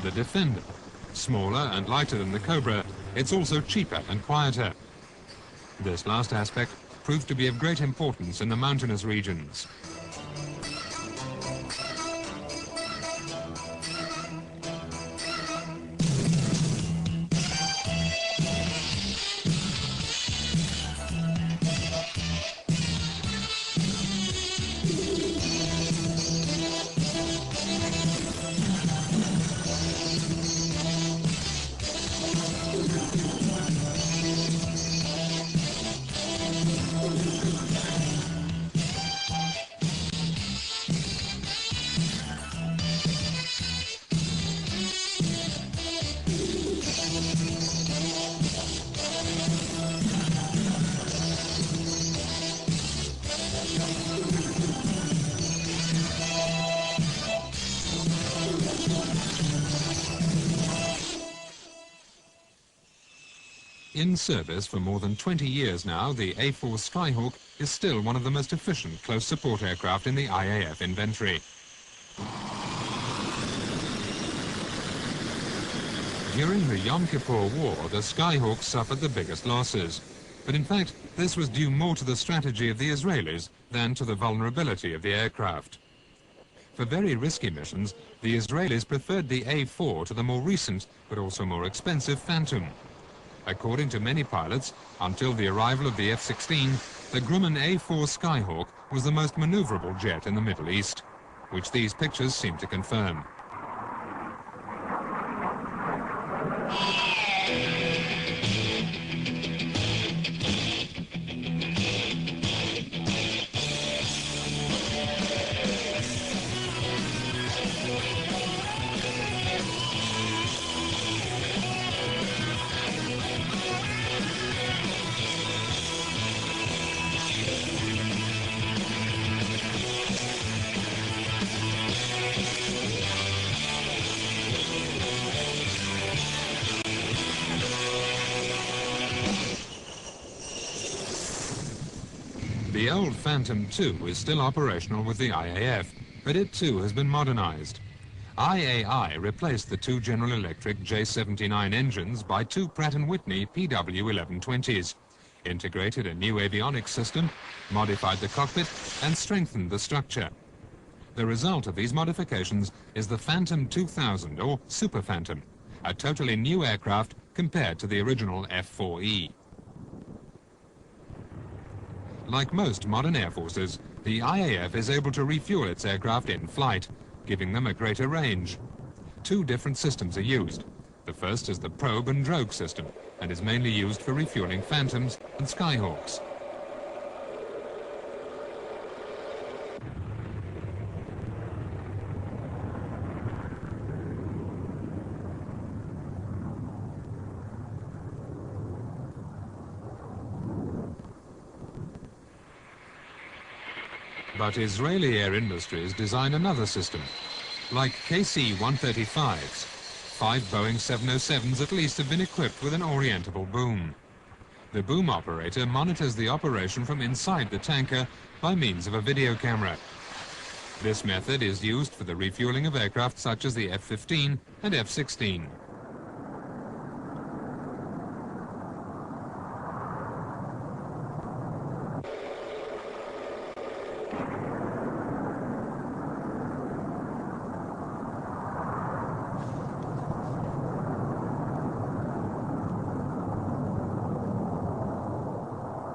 The Defender. Smaller and lighter than the Cobra, it's also cheaper and quieter. This last aspect proved to be of great importance in the mountainous regions. In service for more than 20 years now, the A4 Skyhawk is still one of the most efficient close support aircraft in the IAF inventory. During the Yom Kippur War, the Skyhawk suffered the biggest losses. But in fact, this was due more to the strategy of the Israelis than to the vulnerability of the aircraft. For very risky missions, the Israelis preferred the A4 to the more recent, but also more expensive Phantom. According to many pilots, until the arrival of the F-16, the Grumman A4 Skyhawk was the most maneuverable jet in the Middle East, which these pictures seem to confirm. The old Phantom II is still operational with the IAF, but it too has been modernized. IAI replaced the two General Electric J79 engines by two Pratt & Whitney PW1120s, integrated a new avionics system, modified the cockpit, and strengthened the structure. The result of these modifications is the Phantom 2000, or Super Phantom, a totally new aircraft compared to the original F4E. Like most modern air forces, the IAF is able to refuel its aircraft in flight, giving them a greater range. Two different systems are used. The first is the probe and drogue system, and is mainly used for refueling Phantoms and Skyhawks. But Israeli Air Industries designed another system. Like KC-135s, 5 Boeing 707s at least have been equipped with an orientable boom. The boom operator monitors the operation from inside the tanker by means of a video camera. This method is used for the refueling of aircraft such as the F-15 and F-16.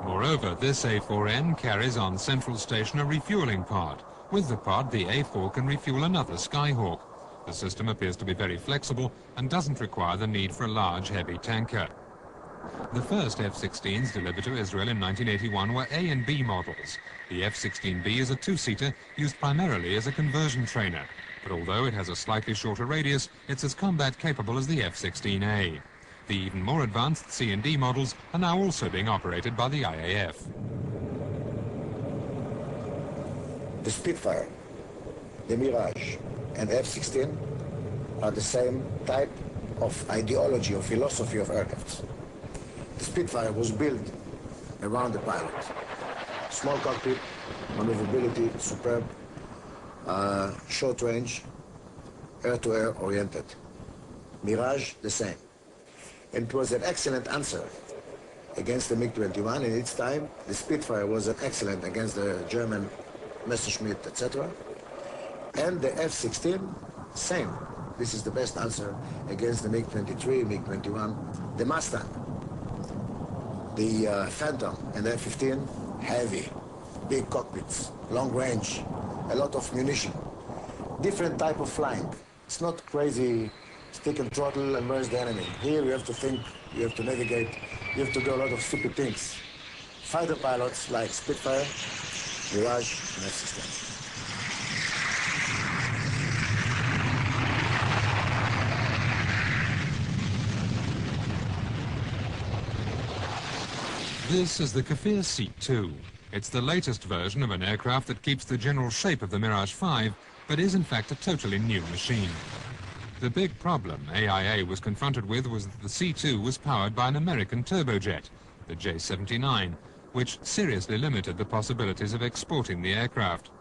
Moreover, this A4N carries on Central Station a refueling pod. With the pod, the A4 can refuel another Skyhawk. The system appears to be very flexible and doesn't require the need for a large, heavy tanker. The first F-16s delivered to Israel in 1981 were A and B models. The F-16B is a two-seater used primarily as a conversion trainer, but although it has a slightly shorter radius, it's as combat capable as the F-16A. The even more advanced C and D models are now also being operated by the IAF. The Spitfire, the Mirage, and F-16 are the same type of ideology or philosophy of aircrafts. The Spitfire was built around the pilot. Small cockpit, maneuverability, superb, short range, air-to-air oriented. Mirage, the same. And it was an excellent answer against the MiG-21. In its time, the Spitfire was an excellent against the German Messerschmitt, etc. And the F-16, same. This is the best answer against the MiG-23, MiG-21. The Mustang, the Phantom, and the F-15, heavy, big cockpits, long range, a lot of munition, different type of flying. It's not crazy stick and throttle and where's the enemy. Here you have to think, you have to navigate, you have to do a lot of stupid things. Fighter pilots like Spitfire, Mirage, and F-16. This is the Kafir C-2. It's the latest version of an aircraft that keeps the general shape of the Mirage 5, but is in fact a totally new machine. The big problem AIA was confronted with was that the C-2 was powered by an American turbojet, the J-79, which seriously limited the possibilities of exporting the aircraft.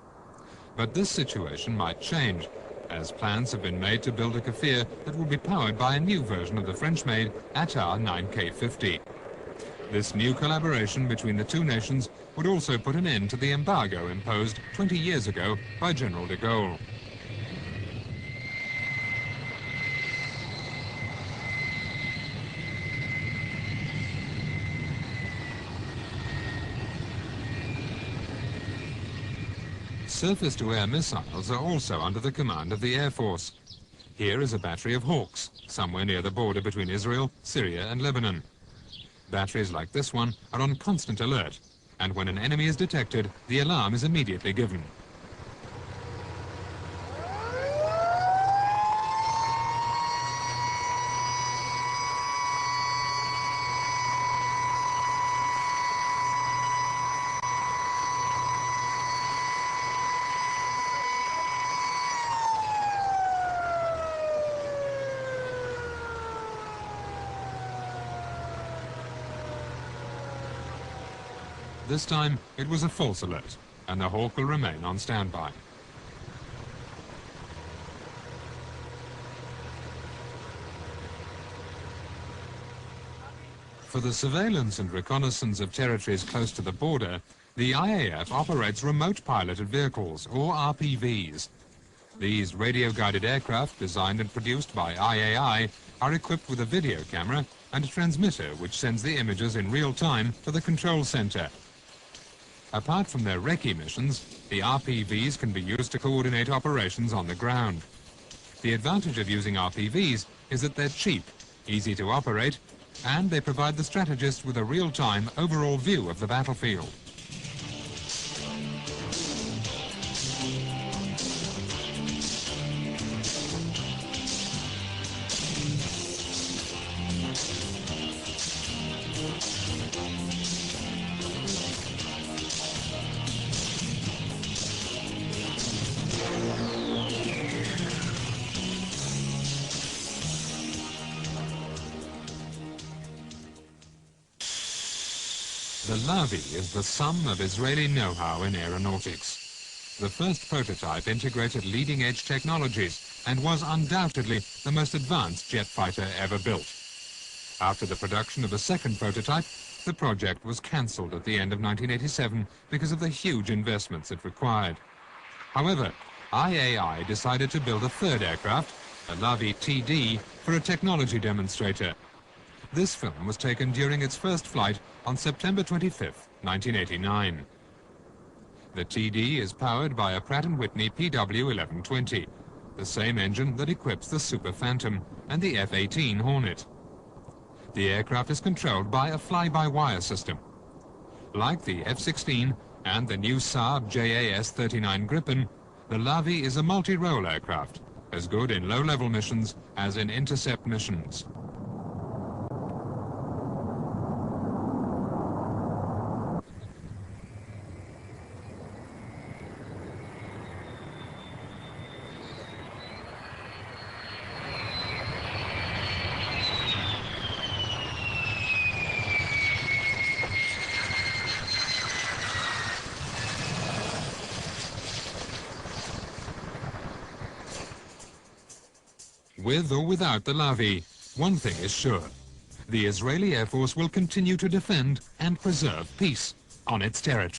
But this situation might change, as plans have been made to build a Kafir that will be powered by a new version of the French-made ATAR 9K50. This new collaboration between the two nations would also put an end to the embargo imposed 20 years ago by General de Gaulle. Surface-to-air missiles are also under the command of the Air Force. Here is a battery of Hawks, somewhere near the border between Israel, Syria and Lebanon. Batteries like this one are on constant alert, and when an enemy is detected, the alarm is immediately given. This time, it was a false alert, and the Hawk will remain on standby. For the surveillance and reconnaissance of territories close to the border, the IAF operates remote-piloted vehicles, or RPVs. These radio-guided aircraft, designed and produced by IAI, are equipped with a video camera and a transmitter which sends the images in real time to the control center. Apart from their recce missions, the RPVs can be used to coordinate operations on the ground. The advantage of using RPVs is that they're cheap, easy to operate, and they provide the strategist with a real-time overall view of the battlefield. The Lavi is the sum of Israeli know-how in aeronautics. The first prototype integrated leading-edge technologies and was undoubtedly the most advanced jet fighter ever built. After the production of the second prototype, the project was cancelled at the end of 1987 because of the huge investments it required. However, IAI decided to build a third aircraft, a Lavi TD, for a technology demonstrator. This film was taken during its first flight on September 25, 1989. The TD is powered by a Pratt & Whitney PW1120, the same engine that equips the Super Phantom and the F-18 Hornet. The aircraft is controlled by a fly-by-wire system. Like the F-16 and the new Saab JAS-39 Gripen, the Lavi is a multi-role aircraft, as good in low-level missions as in intercept missions. With or without the Lavi, one thing is sure. The Israeli Air Force will continue to defend and preserve peace on its territory.